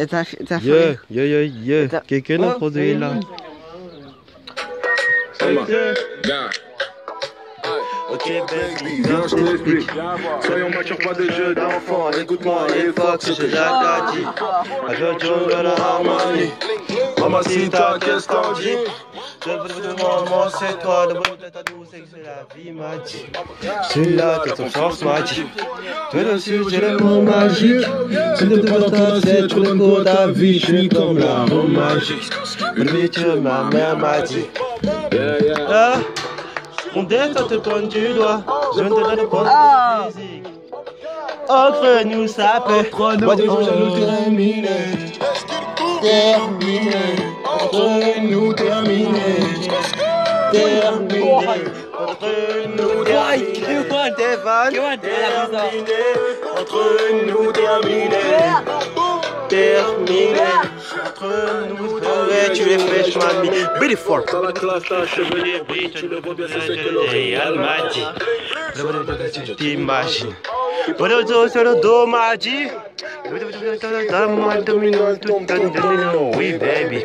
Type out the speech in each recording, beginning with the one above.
T'as Quelqu'un a produit là. Ok baby, viens je t'explique. Soyons matures, pas de jeu d'enfants. Écoute-moi et Fox, c'est déjà dit. À Jojo de la harmonie. Mamacita, qu'est-ce t'en dis? Maman, c'est toi, le bon de ta douce, c'est la vie m'a dit. C'est là que ton force m'a dit. Toi dessus, j'ai le mot magique. C'est de pas dans ton assiette, trop donne pour ta vie. Je suis comme la roue magique. Le métier, ma mère m'a dit. Ah, on descend te pointe du doigt. Je ne te donne pas de physique. Entre nous, ça peut. Moi, je nous terminer. Terminé. Entre nous, terminé. Terminé. Entre nous, terminé. Terminé. Entre nous, terminé. Terminé. Entre nous, terminé. Tu es fraîche, mamie. Beautiful. Dans la classe, ta cheveux brille. Tu le vois bien, c'est ce que l'oreille m'a dit. Tu t'imagines. Sur le dos m'a dit. Oui, baby.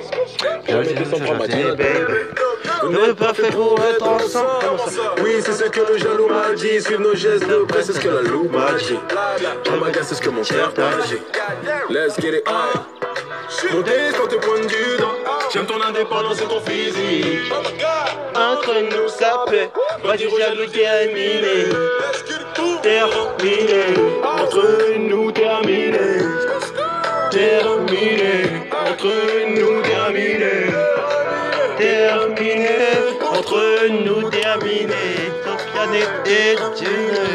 On est pas fait pour être ensemble. Oui, c'est ce que le jaloux m'a dit. Suivre nos gestes de près, c'est ce que la loup m'a dit. Ramaga, c'est ce que mon père t'a dit. Let's get it high. Mon destin te pointe du doigt. J'aime ton indépendance et ton physique. Entre nous, ça paie. Pas du jaloux terminé. Terminé. Entre nous, terminé. Terminé. Entre nous, terminé. Terminé. Entre nous, terminé. Ton piano est une.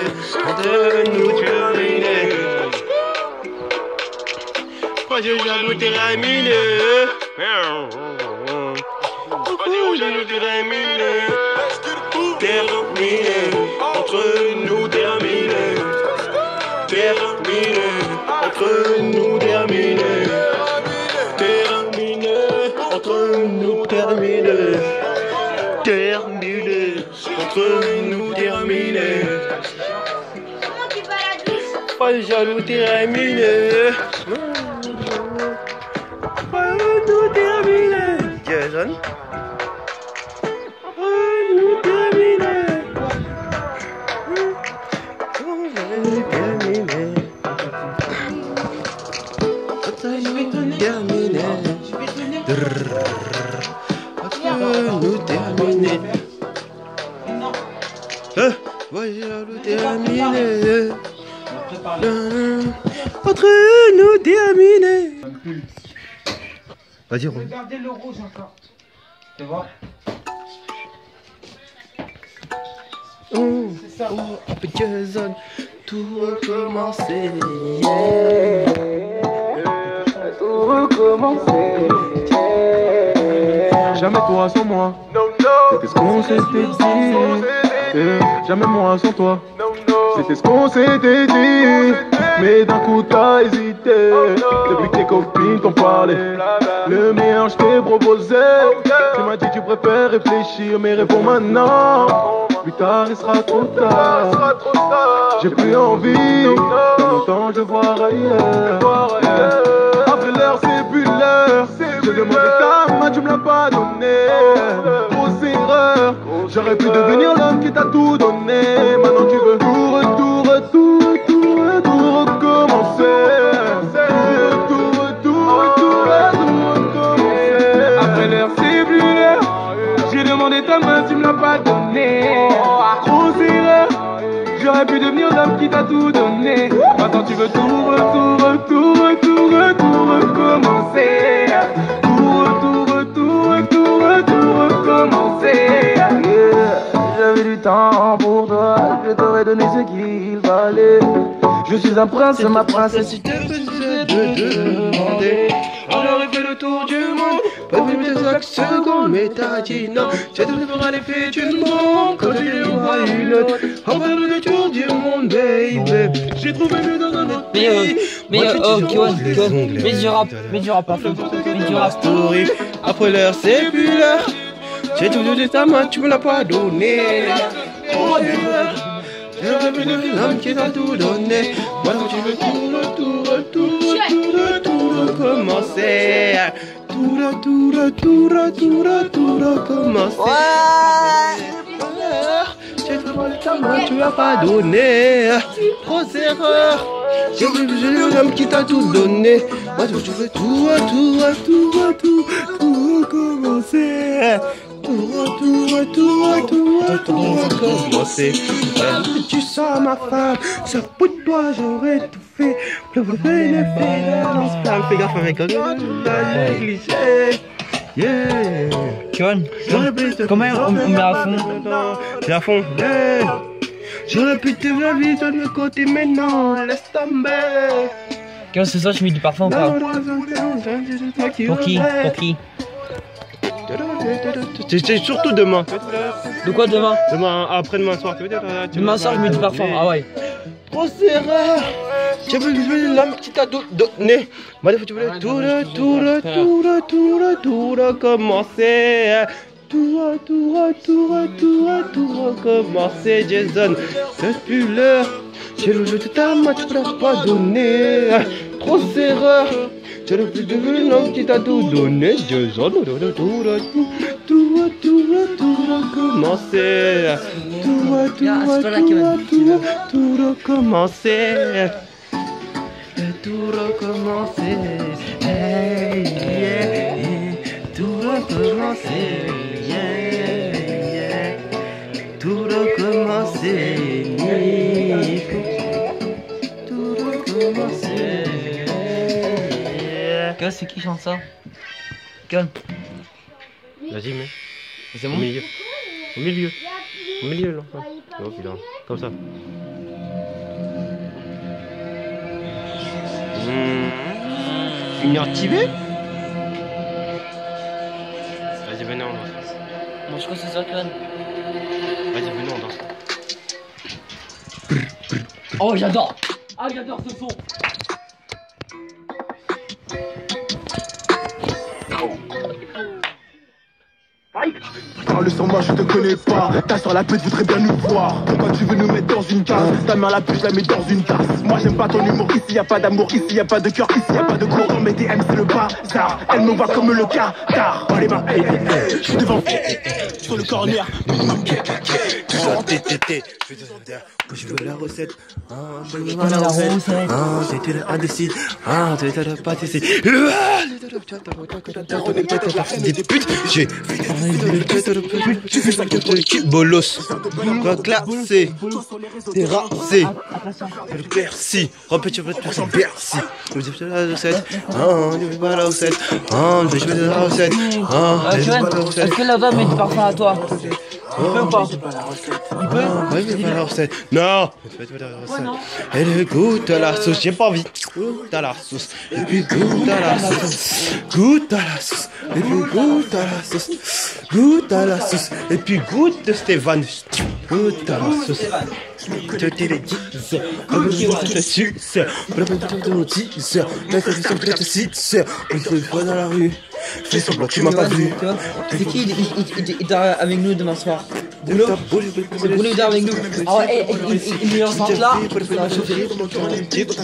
Entre nous, terminé. Pas de jaloux terminé. Pas de jaloux terminé. Terminé. Entre nous, terminé. Terminé. Entre nous, terminé. Terminé. Entre nous, terminé. Terminé. Entre nous, terminé. Pas de jaloux terminé. Pas de nous terminé. Jason. Nous terminer. Voyons nous terminer. Entre nous terminer. Vas-y, regardez le rouge encore. Tu vois? C'est ça. Jason, tout recommencer. Yeah. Tout recommencer. Yeah. Jamais toi sans moi. C'était ce qu'on s'était dit. Jamais moi sans toi. C'était ce qu'on s'était dit. Mais d'un coup t'as hésité. Depuis que tes copines t'ont parlé, le meilleur je t'ai proposé. Tu m'as dit tu préfères réfléchir, mais réponds maintenant. Plus tard il sera trop tard. J'ai plus envie. Dans mon temps je vois ailleurs. Après l'heure c'est plus l'heure. J'ai demandé ta main, tu me l'as pas donné. Grosse erreur. J'aurais pu devenir l'homme qui t'a tout donné. Maintenant tu veux tout recommencer. Après l'heure c'est plus l'heure. J'ai demandé ta main, tu me l'as pas donné. Grosse erreur. J'aurais pu devenir l'homme qui t'a tout donné. Maintenant tu veux tout recommencer. Tout recommencer. J'avais du temps pour toi, je t'aurais donné ce qu'il fallait. Je suis un prince, ma princesse, si tu faisais de demander. On aurait fait le tour du monde, pas plus de 5 secondes, mais t'as dit non. J'ai tout pour l'effet du monde, quand tu vois une autre. On va le tour du monde, baby. J'ai trouvé mieux dans un autre pays. Kiwan, mets du rap à fond. Mets du rap. Après l'heure, c'est plus l'heure. J'ai tout donné ta main, tu me l'as pas donné. J'aurais pu devenir l'homme qui t'a tout donné. Maintenant tu veux tout. recommencer. Tout recommencer. Tu m'as pas donné. Trop d'erreurs. J'ai l'homme qui t'a tout donné. Moi je veux tout recommencer. Tout recommencer. Tu sens ma femme, sur pour toi j'aurais tout fait. Fais gaffe avec un cliché. Yeah. Kevin, comment on met à fond? C'est à fond. Yeah. J'aurais pu te la vie de l'autre côté, mais non, laisse tomber. Kevin, ce soir, je mets du parfum ou pas? Pour qui? Pour qui? C'est surtout demain. De quoi demain? Demain, après-demain soir. Demain soir, je mets du parfum. Ah ouais. Grosse erreur. Tu veux l'homme qui t'a donné. Moi, tu voulais tout recommencer. Tout recommencer, Jason. C'est plus l'heure. J'ai le jeu de ta main, tu ne l'as pas donné. Trop d'erreurs. J'ai le plus de l'homme qui t'a tout donné, Jason. Tout recommencer. Tout recommencer. Tout recommencer. Hey, yeah, yeah. Tout recommencer. Yeah, yeah. Tout recommencer. Tout recommencer. Kevin, c'est qui chante ça? Kevin. Vas-y, mais. C'est Au bon? milieu. Au milieu. Au milieu, là. Oh putain. Comme ça. Inactivé? Vas-y, venez, on danse. Bon, je crois que c'est ça, Kevin. Vas-y, venez, on danse. Oh, j'adore! Ah, j'adore ce son! Parle sans moi, je te connais pas. Ta sur la pute voudrait bien nous voir. Pourquoi tu veux nous mettre dans une case? Ta main la pute, je la mets dans une tasse. Moi j'aime pas ton humour, ici y a pas d'amour, ici y a pas de cœur, ici y a pas de courant. Mais DM c'est le bazar, elle me voit comme le Qatar. Dans les mains, je suis devant, sur le corner. Tout ça, tété. Je veux la recette. Je veux la recette. C'était indécis. C'était le pâtissier. Des putes. J'ai bolos. Classé. Terrassé. Le persil. Repète, je veux tout ça. Persil. Je veux la recette. Je veux pas la recette. Je veux la recette. Kevin, est-ce que la dame met du parfum à toi? Il peut ou pas? Il peut? Ouais, mais pas la recette. Non! Elle goûte à la sauce, j'ai pas envie. Goûte à la sauce. Et puis goûte à la sauce. Goûte à la sauce. Et puis goûte à la sauce. Goûte à la sauce. Et puis goûte de Stéphane. Goûte à la sauce. Je t'ai les 10 heures. On dans la rue. Fais semblant que tu m'as pas vu. C'est qui il dort avec nous demain soir? Boulot? C'est Boulot, il dort avec nous. Ah ouais, il est enceinte là. Ça va chauffer. Tu dois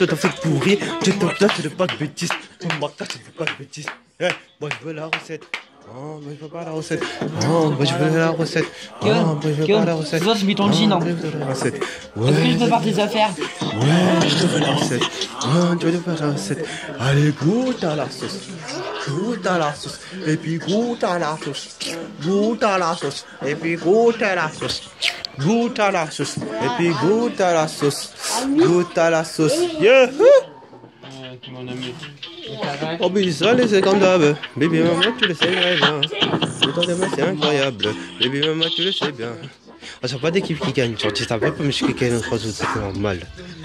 t'en faire pourrir. Tu dois pas de bêtises. Moi, je fais pas de bêtises. Moi, je veux la recette. Moi je veux pas la recette. Moi je veux la recette. Moi je veux pas la recette. C'est toi, tu mets ton jean, hein. Je veux la recette. Est-ce que je peux faire tes affaires? Ouais, je veux la recette. Je veux pas la recette. Allez, goûte à la sauce. Goûte à la sauce. Et puis goûte à la sauce. Goûte à la sauce. Et puis goûte à la sauce. Goûte à la sauce. Et puis goûte à la sauce. Goûte à la sauce. Yeah! Oh, baby, ça, c'est comme d'hab. Baby, maman, tu le sais très bien. Le temps de moi, c'est incroyable. Baby, maman, tu le sais bien. C'est pas d'équipe qui gagne. Tu savais pas, mais je suis quelqu'un de 3 autres, c'est normal.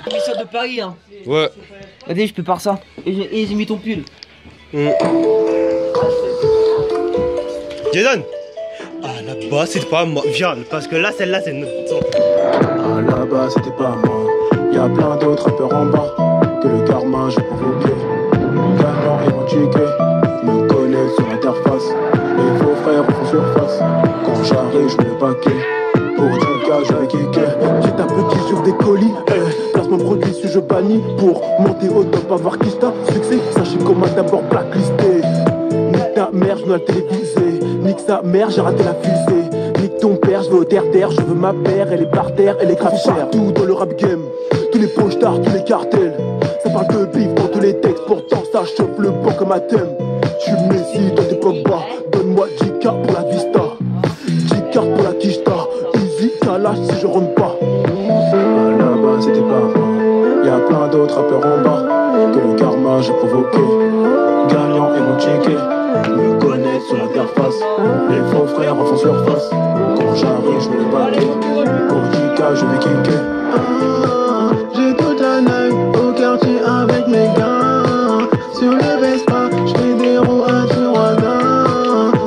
Ils sont de Paris, hein. Ouais. Regardez, je prépare ça. Et j'ai mis ton pull. Jason! Ah, là-bas, c'est pas moi. Viens, parce que là, celle-là, c'est notre son. Ah, là-bas, c'était pas moi. Y'a plein d'autres rappeurs en bas que le karma j'ai provoqué. Gagnant et antiqué me connecte sur l'interface. Les faux frères font surface. Quand j'arrive, je mets le paquet. Pour 10K, je vais kicker. J'ai un petit sur des colis. Place mon produit, si je je bannis pour monter au top, avoir Kista. Succès, sachez qu'on m'a d'abord blacklisté. Nique ta mère, je dois la téléviser. Nique sa mère, j'ai raté la fusée. Nique ton père, je vais au terre-terre. Je veux ma paire, elle est par terre, elle est grave chère. Tout dans le rap game, tous les pochards, tous les cartels. Ça parle de bif dans tous les textes, pourtant ça chope le banc comme un thème. J'suis le Messi, toi t'es Pogba. Donne-moi 10K pour la Vista, 10 cartes pour la Kista. Easy, Kalash si je rentre pas. Là-bas c'était pas moi. Y'a plein d'autres rappeurs en bas que le karma j'ai provoqué. Gagnant et mon ticket me connaissent sur l'interface. Les faux frères en font surface. Quand j'arrive je me les baquer. Pour 10K je vais kicker. J'ai tout un œil au quartier avec mes gars. Sur le Vespa, j'fais des roues à Tijuana.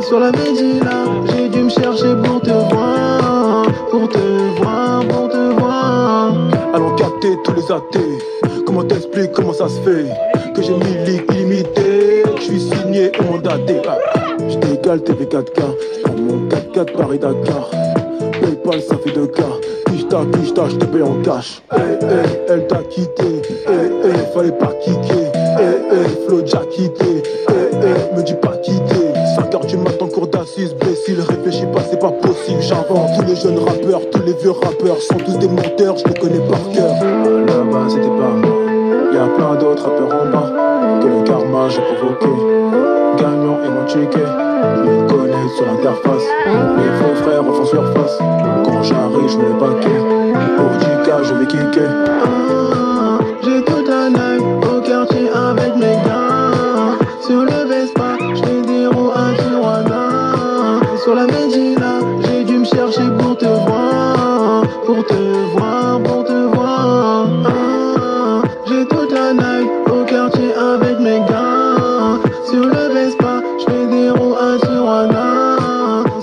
Sur la Médina, j'ai dû me chercher pour te voir. Pour te voir, pour te voir. Allons capter tous les athées. Comment t'expliques comment ça se fait que j'ai mis ligue illimitée, que je suis signé et mandaté. J'dégale TV 4K, j'prends mon 4x4 Paris-Dakar. Paypal ça fait 2K. Kishta, j'te paye en cash. Elle t'a quitté. Fallait pas kicker. Flo déjà quitté. Me dis pas quitter. 5h du matin, cours d'assises, bécile. Réfléchis pas, c'est pas possible. J'invente. Tous les jeunes rappeurs, tous les vieux rappeurs sont tous des menteurs, je les connais par cœur. Là-bas, c'était pas moi. Y'a plein d'autres rappeurs en bas que le karma j'ai provoqué. Gagnant et mon ticket me connaissent sur l'interface. Les faux frères refont surface. Quand j'arrive, je me les baquer. Pour 10K, je vais kicker. J'ai tout un œil au quartier avec mes gars. Sur le Vespa, j'fais des roues à Tijuana. Sur la Médina, j'ai dû me chercher pour te voir. Pour te voir, pour te voir. J'ai tout un œil au quartier avec mes gars. Sur le Vespa, j'fais des roues à Tijuana.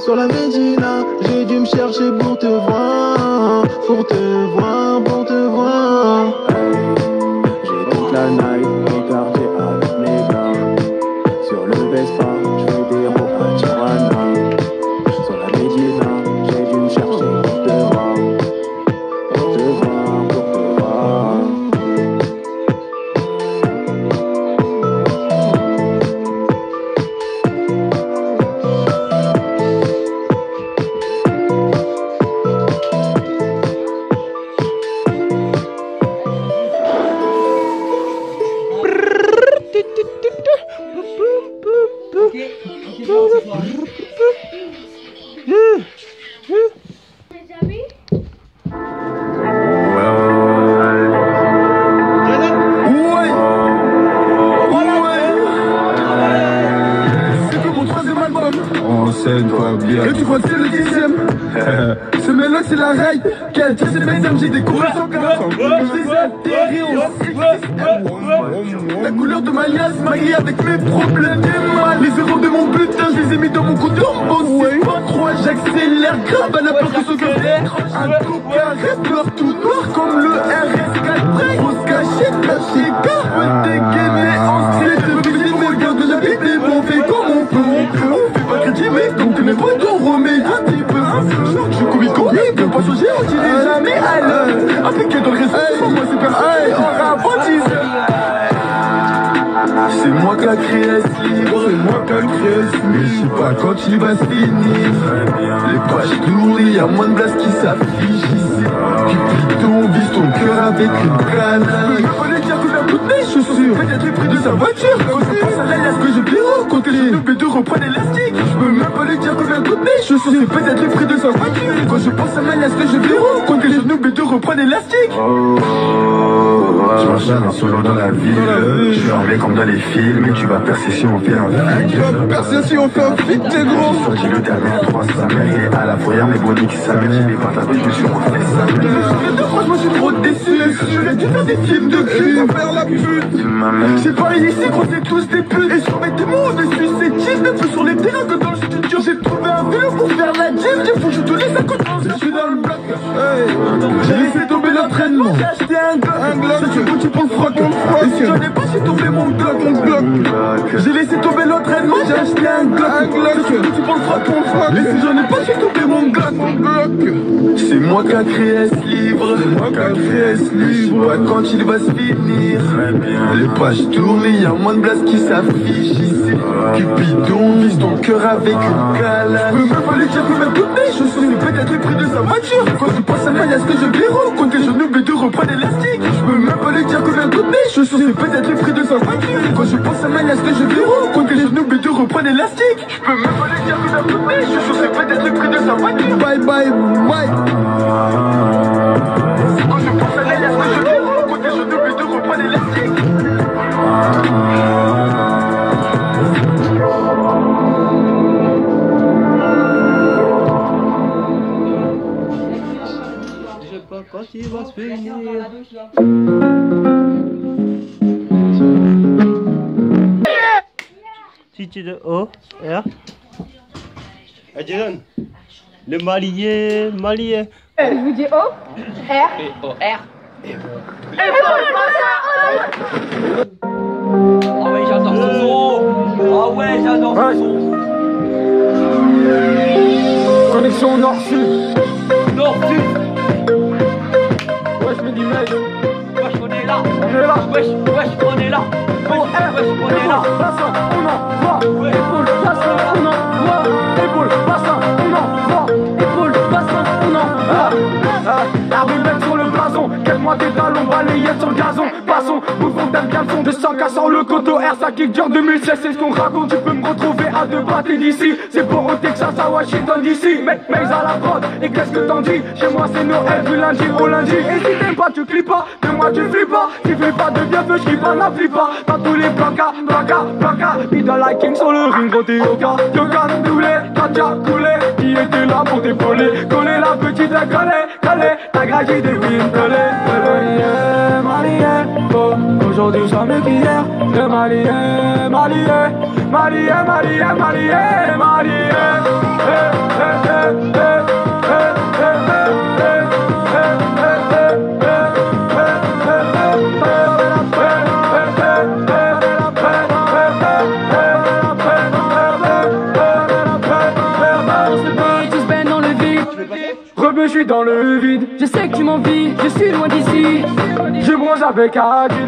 Sur la Médina, j'ai dû me chercher pour te voir. Pour te voir, pour te voir. J'ai toute la night au quartier avec mes gars. Sur le Vespa, j'fais des roues à Tijuana. Sur la Médina, j'ai dû me chercher pour te voir. Pour te voir, pour te voir. Et tu crois que c'est le 10ème. Ce mélange c'est la raille. Quel tir c'est mesdames, j'ai des couleurs sans carte. Je les atterris la couleur de ma liasse marie avec mes problèmes. Les erreurs de mon butin, je les ai mis dans mon coup d'embauche. C'est pas trop, j'accélère grave à la peur que ce cœur décroche. Un tout carré, peur tout noir comme le RS4. Grosse cachette, cachée, car dégainé en style de musique. Regarde la Bible, on fait comme on peut. On fait pas crédit, mais donc tu n'es pas ton remet un petit peu. Je commit combien, peut pas changer, on dirait jamais à l'heure. Appliqué dans le respect, pour moi c'est personne, on rapportise. C'est moi qui a créé ce livre, c'est moi qui a créé ce livre. Je sais pas quand il va se finir. Les pages tournées, y'a moins de place qui s'affiche ici. Cupidon vise ton cœur avec une grenade. Je peux le dire que vers toutes mes chaussures. Peut-être le prix de sa voiture. Quand je pense à l'alias que je blaireau, quand les genoux B2 reprennent l'élastique. Je peux même pas le dire que vers toutes mes chaussures. C'est peut-être le prix de sa voiture. Quand je pense à l'alias que je blaireau, quand les genoux B2 reprennent l'élastique. Tu marches un solo dans la ville. Je suis anglais comme dans les films. Et tu vas percer si on fait un feat. Tu vas percer si on fait un feat, t'es gros. Je suis sorti le dernier 300 et à la fourrière mes boniques s'amènent. J'ai des pantalons, je me suis refait ça. Franchement je suis trop déçu. J'aurais dû faire des films de cul. Sans faire la pute. C'est pas ici qu'on est tous des putes. Et sur mes démons on est susceptibles. Plus sur les terrains que dans le studio. J'ai trouvé un vélo pour faire la gym. Il faut que je te laisse à côté. Je suis dans le bloc. J'ai laissé tomber l'entraînement. J'ai acheté un Glock. Ça tu peux tu prends le froc. Et si j'en ai pas j'ai tombé mon Glock. J'ai laissé tomber l'entraînement. j'ai acheté un Glock. Tu penses pas qu'on frappe. Mais si j'en ai pas, j'ai coupé mon Glock. C'est moi qui a créé ce livre. Ouais, quand il va se finir, les pages tournent et y'a moins de blagues qui s'affichent ici. Cupidon vise ton cœur avec une calage. Je peux même pas lui dire que même toutes mes chaussures ne peut être le prix de sa voiture. Quand tu passes à main, y'a ce que je blaireau. Quand tes genoux B2 reprennent l'élastique. Je peux même pas lui dire que même toutes mes chaussures ne peut être le prix de sa voiture. Quand je pense à main, y'a ce que je blaireau. Quand tes genoux B2 reprennent l'élastique. Je peux même pas lui dire que même toutes mes chaussures ne peut être le prix de sa voiture. Bye bye bye. Quand je pense à main, y'a ce que je blaireau. Quand tes genoux B2 reprennent l'élastique. Quand il va se finir. Titi de O, R. Adjelen, le Malier. Je vous dis O, R. Et O, R. Ah ouais, j'adore ce son. Ah ouais, j'adore ce son. Connexion nord-sud. Nord-sud. Ouais, je me dis mec. Wesh, on est là. On est là. Wesh, on est là. Oh, R. Wesh, on est là. Bassin, on envoie. Épaule, bassin, on envoie. Épaule, bassin, on envoie. Épaule, bassin, on envoie. La rumette sur le blason. Quelle-moi tes talons balayés sur le gazon. Passons, bouffons t'aimes bien le son de 100 cassant le coteau. R, ça kick dur 2016, c'est ce qu'on raconte. Tu peux me retrouver à 2 bras, t'es d'ici. C'est pour au Texas, à Washington DC. Mais à la prod, et qu'est-ce que t'en dis? Chez moi c'est Noël du lundi au lundi. Et si t'aimes pas, tu clips pas. De moi tu flippes pas. Tu fais pas de bien feu, j'kiffe pas, n'applique pas. Dans tous les placas. Idol like king sur le ring, gros t'es yoga. Yoga, doulé, t'as déjà coulé. Qui était là pour t'épauler? Coller la petite, la calée. La gragie des films, Malien, oh, aujourd'hui ça mieux qu'hier. Le Malien. Je suis dans le vide, je sais que tu m'envies, je suis loin d'ici. Je bronze avec Adil.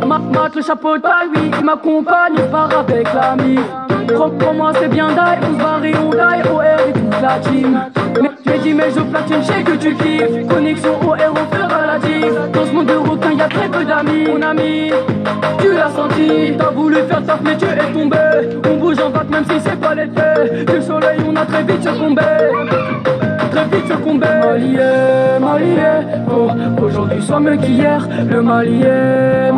Mate le chapeau de paille, oui, il m'accompagne, je pars avec l'ami. Crois-moi c'est bien d'ail, on se barre et on die, OR et toute la team. Mais je platine, je sais que tu kiffes. Connexion OR, on fera la diff. Dans ce monde de requins, y'a très peu d'amis. Mon ami, tu l'as senti. T'as voulu faire taf mais tu es tombé. On bouge en vague même si c'est pas l'été. Du soleil, on a très vite succombé. Malien, oh, aujourd'hui soit mieux qu'hier. Le Malien.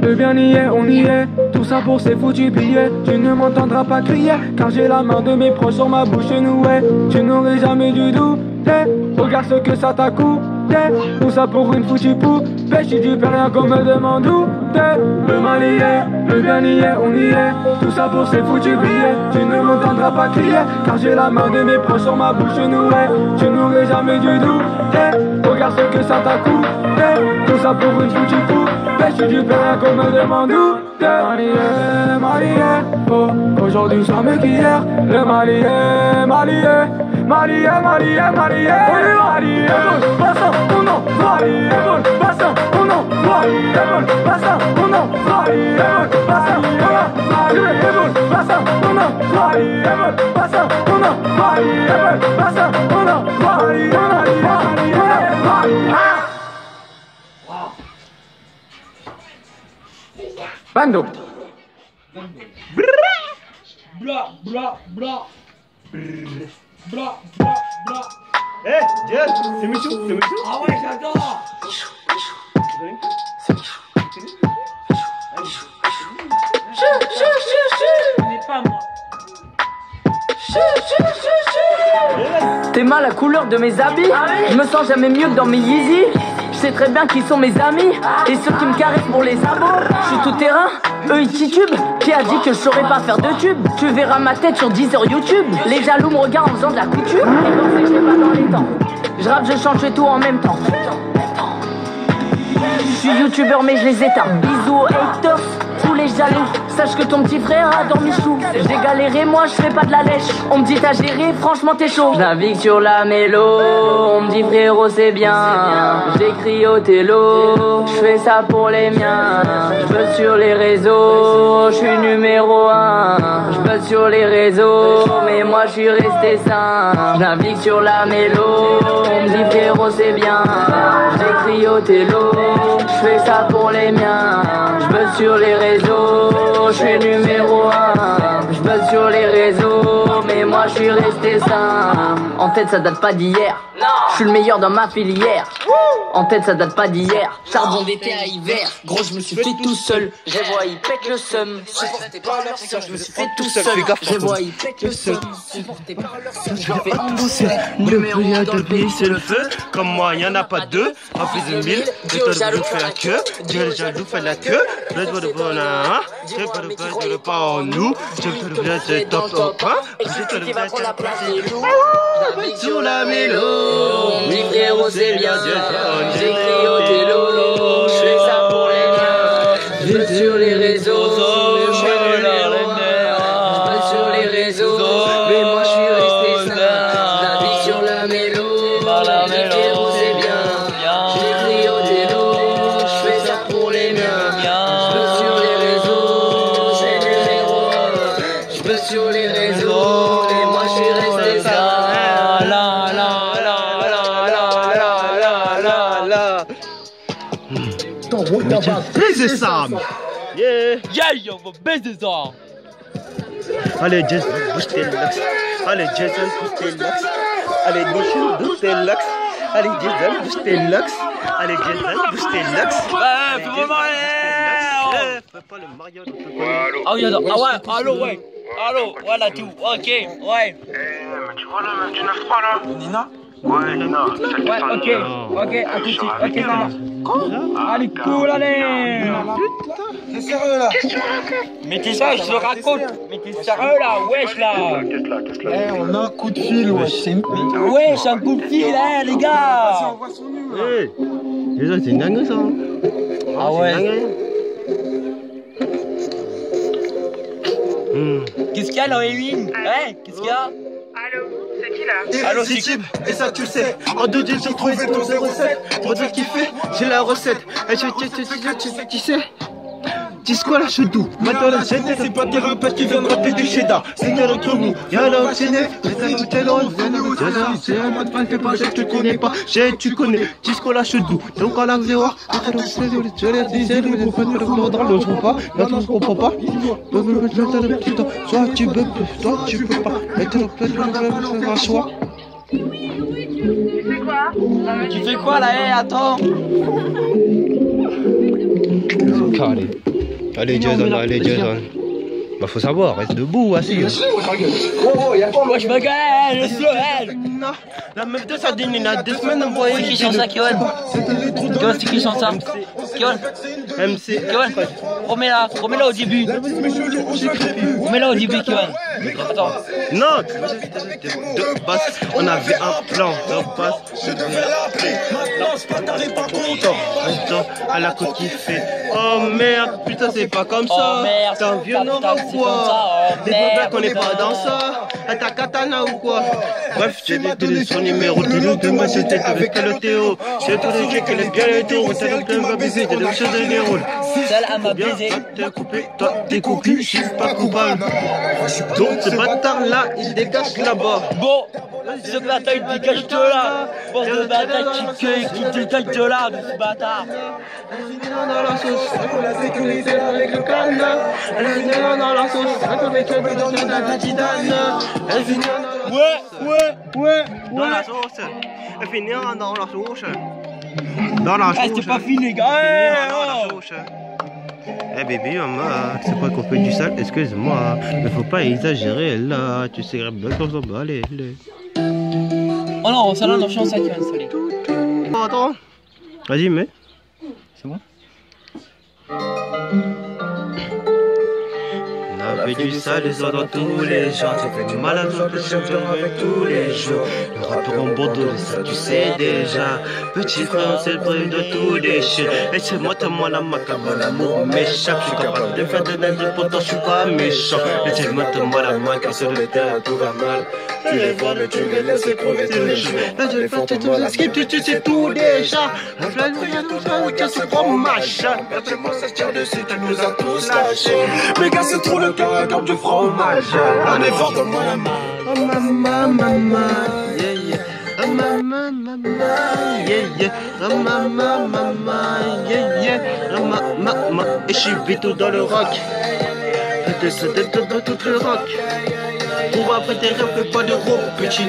Le bien y est, on y est. Tout ça pour ces foutus billets. Tu ne m'entendras pas crier, car j'ai la main de mes proches sur ma bouche nouée. Tu n'aurais jamais dû douter. Regarde ce que ça t'a coûté. Tout ça pour une foutue poupée. Si tu fais rien qu'on me demande où t'es. Le mal y est, le bien y est, on y est. Tout ça pour ces foutus billets. Tu ne m'entendras pas crier, car j'ai la main de mes proches sur ma bouche nouée. Tu n'aurais jamais dû douter. Regarde ce que ça t'a coûté. Tout ça pour une foutue poupée. Si tu fais rien qu'on me demande où t'es. Malien, oh, aujourd'hui soit mieux qu'hier. Le Malien. Bassin, on envoie. Bassin, on envoie. Bassin, on envoie. Bassin, on envoie. Bando. Bla. Eh, Jel, c'est Michou. Ah ouais, j'adore. T'es mal la couleur de mes habits. Je me sens jamais mieux que dans mes Yeezy. Je sais très bien qui sont mes amis et ceux qui me caressent pour les abos. Je suis tout terrain, eux ils titubent. Qui a dit que je saurais pas faire de tube? Tu verras ma tête sur 10 heures YouTube. Les jaloux me regardent en faisant de la couture. Ils pensent que je vais pas dans les temps. Je rappe, je chante, je fais tout en même temps. Je suis youtubeur mais je les éteins. Bisous aux haters, tous les jaloux. Sache que ton petit frère a dormi chou. J'ai galéré, moi je fais pas de la lèche. On me dit t'as géré, franchement t'es chaud. Je navigue sur la mélo, on me dit frérot c'est bien. J'écris au télo, je fais ça pour les miens. Je buzz sur les réseaux, je suis numéro 1. Je buzz sur les réseaux, mais moi je suis resté sain. Je navigue sur la mélo, on me dit frérot c'est bien. J'écris au télo, je fais ça pour les miens. Je buzz sur les réseaux, je suis numéro 1. Je buzz sur les réseaux, mais moi je suis resté sain. En tête ça date pas d'hier. Je suis le meilleur dans ma filière. En tête ça date pas d'hier. Charbon d'été à hiver. Gros je me suis fait tout seul. Je vois il pète le seum. Supporté par leur sœur, je me suis fait tout seul. Je vois il pète le seum. Supporté par leur sœur, je me fais embosser. Numéro 1 dans le pays c'est le feu. Comme moi y'en a pas deux. En plus de 1000, je jaloux fait la queue. Je jaloux fait la queue. Je vois de bon j'ai pas de place, je le pas en nous. Je fais le bien, c'est top top 1. Et c'est qui va prendre la place des loups. J'habite sur la mélo. Dis frérot c'est bien. J'écris au télo. Je fais ça pour les miens. Je vais sur les réseaux. Je vais sur les réseaux. Mais moi je suis resté sain. J'habite sur la mélo. Dis frérot c'est bien. J'écris au télo. Je fais ça pour les miens. Je vais sur les réseaux. C'est numéro 1. Je vais sur les réseaux. Et moi je suis resté sain. Baiser Sam. Yeah. Yeah, on va baiser ça. Allez Jason, bouge tes lax. Allez Jason, bouge tes lax. Allez Nichou, bouge tes lax. Allez Jason, bouge tes lax. Allez Jason, bouge tes lax. Ouais, fais vraiment aller. Fais pas le Mario. Ah oui, attends. Ah ouais, allô, ouais. Allô, voilà tout. Ok, ouais. Mais tu vois la meuf du 9-3 là? Nina? Ouais, Nina. Ouais, ok, à tout de suite. Ok, ça marche. Allez, cool, allez. T'es sérieux là? Mais t'es ça, je te raconte. Mais t'es sérieux là, wesh là. Qu'est-ce là? Eh, on a un coup de fil, wesh. Wesh, un coup de fil, hein, les gars. Vas-y, envoie son numéro. Hey, déjà c'est dingue ça. Ah ouais. Qu'est-ce qu'il y a là, Ewin? Hein? Qu'est-ce qu'il y a? Allô, c'est qui là? Allô, c'est Tib, et ça tu le sais. En 2 j'ai trouvé ton 07. Pour dire kiffer, j'ai la recette. Et tu sais. Dis quoi là, chedou? Maintenant la chaîne, c'est pas des rappeurs qui viennent rapper du cheddar. C'est que entre nous, y'a là au ciné. Mais ça vous telle c'est un mode pas, fais pas, je te connais pas. Tu connais, dis quoi là, chedou? Donc on la faisait voir. Je l'ai dit, le gouvernement dans le trou pas. Maintenant je comprends pas. Soit tu peux, toi tu peux pas. Maintenant peut-être un choix. Tu fais quoi? Tu fais quoi là? Hé, attends. Allez Jason. Bah faut savoir, reste debout, assis. Moi je me galère, je suis Non, la meuf de Sardine, il a 2 semaines envoyé. C'est qui chante ça, Kiwan? Kiwan, c'est qui chante ça? Kiwan? MC. Kiwan? Remets-la au début. Remets-la au début, Kiwan. Attends. Non, de base, on avait un plan. De base, je devais l'appeler. Maintenant, c'est pas t'arrives pas content. Attends, à la côte qui fait. Oh merde, putain, c'est pas comme ça. Oh merde, t'es un vieux Nora ou quoi? Des blagues qu'on est pas dans ça. À ta katana ou quoi? Bref, j'ai donné son numéro de l'eau de ma tête avec le Théo. J'ai tout dit qu'elle est bien et tout. T'as le plein de baiser, t'as le chose de déroule. Celle à ma baiser. T'es coupé, toi t'es cocu, je suis pas coupable. Donc ce bâtard là, il dégage là-bas. Bon, ce bâtard il dégage de là. Bon, ce bâtard qui dégage de là, ce bâtard. Dans la sauce, pour la sécurité avec le cadenas. Elle est dans la sauce, avec le bédon de la titane. Elle finit dans la sauce. Elle finit dans la sauce. Dans la sauce. Ah, c'est pas fini, les gars. Dans la sauce. Eh bébé, maman, c'est pas qu'on fait du sale, excuse-moi. Mais faut pas exagérer là, tu sais bien qu'on s'en bat, allez. Oh non, ça là, non, je suis en sac, allez. Attends. Vas-y, mais. C'est bon? On a fait du sale dans tous les gens. J'ai fait du mal à d'autres gens avec tous les jours. Le rappeur en Bordeaux, ça tu sais déjà. Petit frère, c'est le bruit de tous les chiens. Et c'est moi la maca, mon amour méchant. Je suis capable de faire des nains, pourtant je suis pas méchant. Et c'est moi la maca, sur le terrain tout va mal. Tu les vois, mais tu les laisses crever tous les jours. Là, je vais faire tout ce skip, tu sais tout déjà. La flamme, tout ça, oui, c'est fromage. Moi, ça se tire dessus, tu nous as tous lâchés. Mais gars, c'est trop le cœur comme du fromage. Un effort de moi la main. Oh maman, maman, yeah, yeah. Oh maman, maman, yeah, yeah. Oh maman, maman, yeah, yeah. Oh maman, et je suis vite dans le rock. Dans tout le rock. Pour après tes rêves, fais pas de gros petit.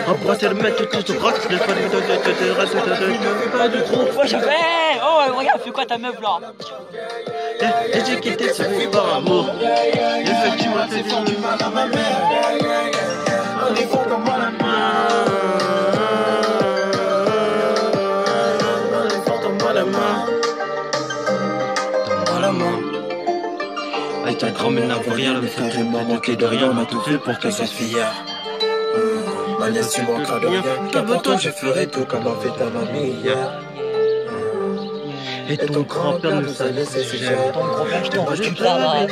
Embrasser le maître, tout rock. Ne fais pas de gros. Moi j'avais. Oh, regarde, fais quoi ta meuf là? Et j'ai quitté ce vie par amour. Effectivement, c'est fort du mal à ma mère. On est fort comme moi la main. On est fort comme moi la main. Dans moi la main. Avec ta grand-mère n'a vu rien, le frère m'a manqué de rien. On a tout fait pour qu'elle soit fière. Ma nièce, tu manqueras de rien. Car pour toi, je ferai tout comme a fait ta mamie hier. Et ton grand-père nous a laissé sujet. Ton grand-père, je t'envoie du travail.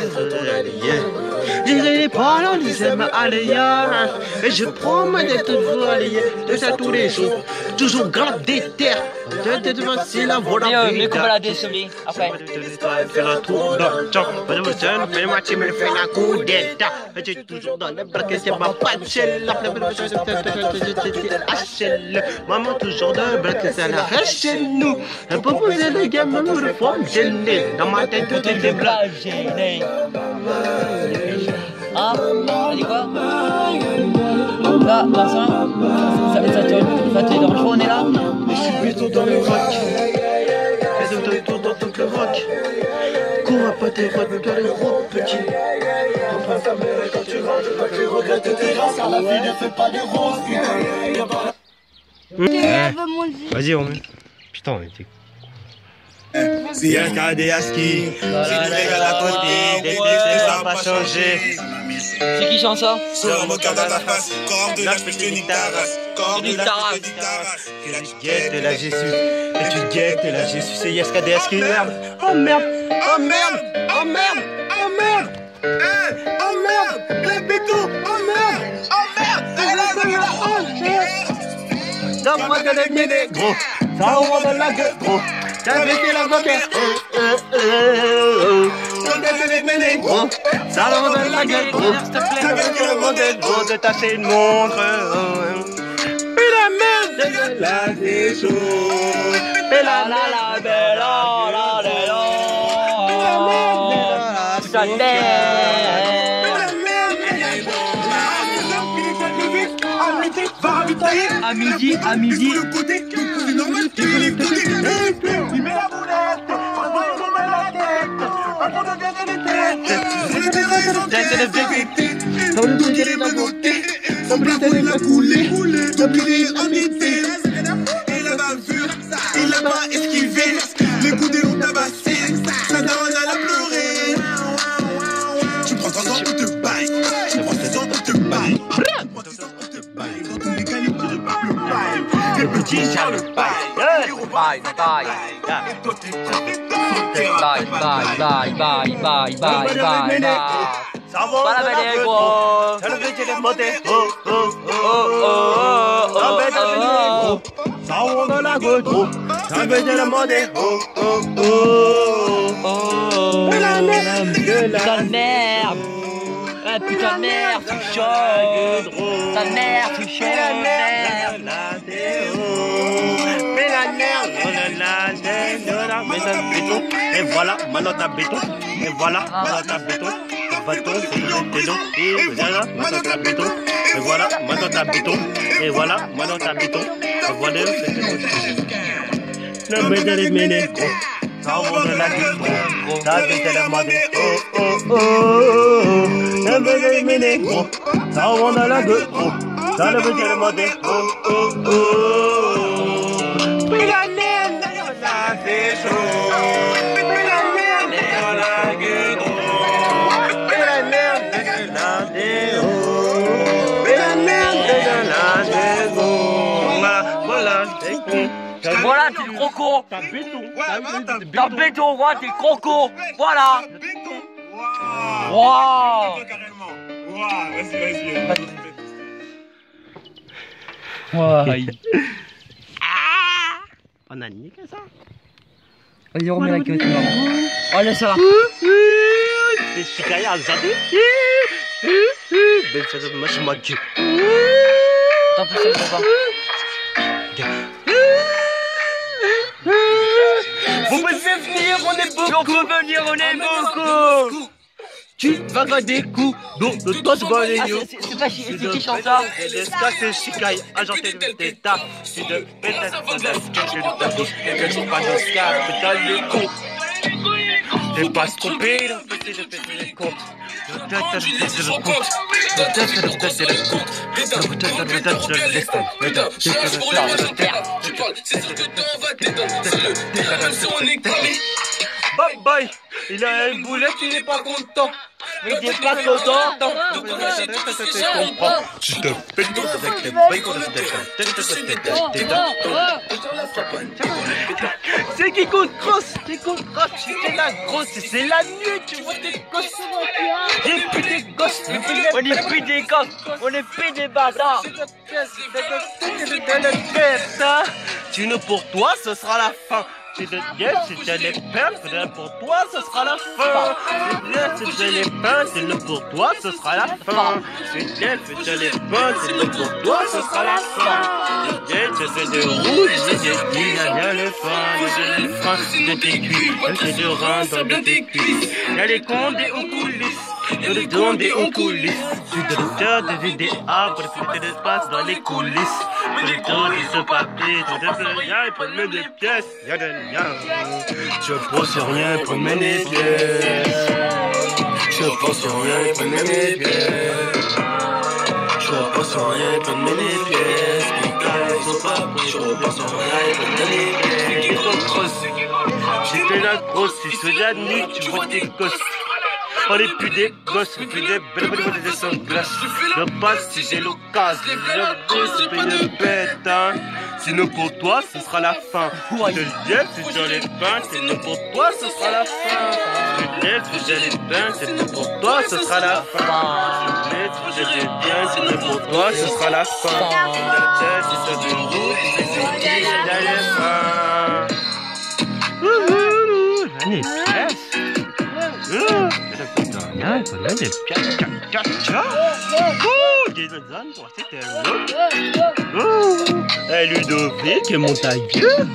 Les parents disaient ma aléa. Et je promets d'être toujours allié. De ça tous les jours. Toujours garde des terres. Peut-être facile à voir la vie. Mais comment la déceler après? Faire un tour dans le temps. Mais moi, tu me fais la coup d'état. J'ai toujours dans le braquet, c'est ma pachelle. Maman, toujours dans le braquet, c'est la reste chez nous. Un peu poser les gamins, me font gêner. Dans ma tête, tout est blanc. Gêné. Hein? T'as dit quoi? Là, Vincent, ça te dérange pas, on est là? Je suis plutôt dans le rock. Et de tout dans tout le rock. Cours à pas tes rocs, dans le rock, petit. Embrasse ta mère et quand tu rentres, je dois que tu regrettes tes races. Car la vie ne fait pas des roses, putain. Vas-y, on met. Putain, mais t'es. Si y'a qu'à des aski, si tous les gars d'à côté, des ça va pas changer. C'est qui chante ça? Sur mon cœur dans ta face, corps de l'âge, je te nique ta race. Corps de l'âge, je te nique ta race. Et là tu guettes la Jésus, et tu guettes la Jésus, c'est Yeska des aski, merde. Oh merde, oh merde, oh merde, oh merde. Oh merde, les bétons, oh merde, oh merde. Donne-moi de l'éliminer, gros. Ça on va de la gueule, gros. T'as baissé la banquette. Donne-moi de l'éliminer, gros. Ça on va de la gueule, gros. T'as baissé la banquette, gros. De tâcher une montre. Et la merde de la déchaux. Et la la belle, la la putain de merde. À midi, à midi. Il a pas esquivé, les coups de l'ont tabassé, sa daronne elle a pleuré. Tu prends ton temps, on te baille. Tu prends ton temps, on te baille. Dans tous les calibres, tu ne peux plus baille. Le petit chat le baille. Bye, bye. Bye. Ça va la gros. Ça le fait des motés. Oh oh oh oh oh. Ça va dans la gauche, gros. Ça veut dire le modèle. Oh oh oh oh. La merde. Putain de merde. Ah putain de merde, tu chaudes. Ta mère, tu chaudes. Mais la merde. Et voilà, maintenant t'as béton. Et voilà, maintenant t'as béton. Bateau, c'est le béton. Et voilà, maintenant t'as béton. Et voilà, maintenant t'as béton. Et voilà, maintenant t'as béton. Et voilà, c'est le béton. Le béton est mené. Ça va de la gueule, gros. Ça béton est mené. Oh oh oh. Le béton est mené, gros. Ça va de la gueule, gros. Ça le béton est mené. Oh oh oh. Mais la merde. con. Voilà, t'es le gros con. T'as béton. T'as béton, ouais, t'es le gros con. Voilà. Béton. Waouh. Carrément. Waouh, vas-y. Ouais. On a niqué ça. Vas-y, remets la queue, c'est marrant. Allez, ça va. C'est Shikaya, j'adore. Ben, ça doit marcher, moi, Dieu. T'as poussé le papa. Vous pouvez venir, on est beaucoup. On peut venir, on est beaucoup. Tu vas gagner des coups. Donc, de toi, je vais aller. C'est pas c'est qui chante ça? C'est Shikai, agent d'État. C'est de pétasse, de la sketch, de ta bouche. Et que je pas de scar, putain, les coups. T'es pas trompé, là, péter les comptes. Peut-être le compte. Peut-être le compte. Peut-être le destin. Bye bye. Il a une boulette, il est pas content. Il est pas content. Tu te fais avec tes c'est qui compte grosse, c'est la grosse, c'est la nuit, tu vois tes gosses. J'ai plus des gosses, On est plus des gosses, on est plus des bâtards. Sinon pour toi ce sera la fin. C'est de gueule, si tu les perdre, pour toi ce sera la fin. C'est bien, si tu les peins, c'est le pour toi ce sera la fin. C'est bien, si tu les peins, c'est le pour toi ce sera la fin. C'est bien, tu fais de rouge, c'est des cuits, il y a le fin, le frein de tes cuits, c'est de rein dans tes cuisses. Il y a les condés en coulisses. Je le donne des en coulisses. Tu te regardes des arbres, tu te passes dans les coulisses. Je le donne ce papier, tu te fais rien pour mener des pièces. Y'a de rien. Je pense rien pour mener des pièces. Je pense rien pour mener des pièces. Je pense rien pour mener des pièces. Je pense rien pour mener des pièces. Ils sont grosses. J'ai fait la grosse, je fais la nuit, tu vois tes gosses. On est plus des gosses, plus des belles des sanglasses. Je passe si j'ai l'occasion, je veux si je bête, hein. Sinon pour toi, ce sera la fin. Je te le dis, si je les peins, sinon pour toi, ce sera la fin. Je te le dis, si je les peins, sinon pour toi, ce sera la fin. Je te le dis, si je les peins, sinon pour toi, ce sera la fin. Je te le dis, si je les roule, si c'est qui, il y a les fins. Allez, pièce. Ludovic, mon ta gueule.